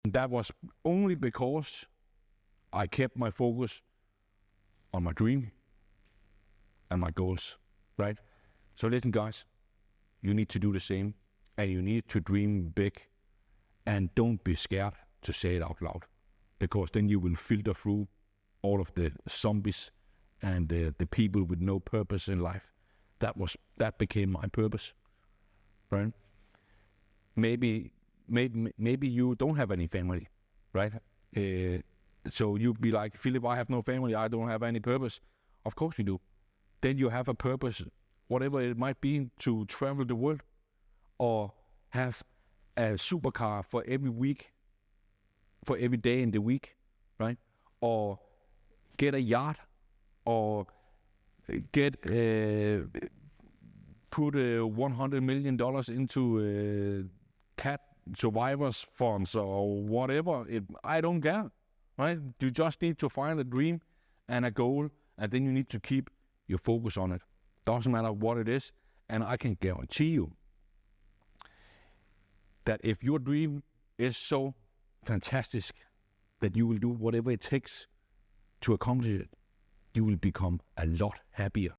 And that was only because I kept my focus on my dream and my goals, right? So listen, guys, you need to do the same, and you need to dream big, and don't be scared to say it out loud, because then you will filter through all of the zombies and the people with no purpose in life. That became my purpose, right? Maybe you don't have any family, right? So you'd be like, Philip, I have no family, I don't have any purpose. Of course you do. Then you have a purpose, whatever it might be, to travel the world, or have a supercar for every week, for every day in the week, right? Or get a yacht, or get put $100 million into cat survivors funds or whatever. I don't care, right? You just need to find a dream and a goal, and then you need to keep your focus on it. Doesn't matter what it is, and I can guarantee you that if your dream is so fantastic that you will do whatever it takes to accomplish it, you will become a lot happier.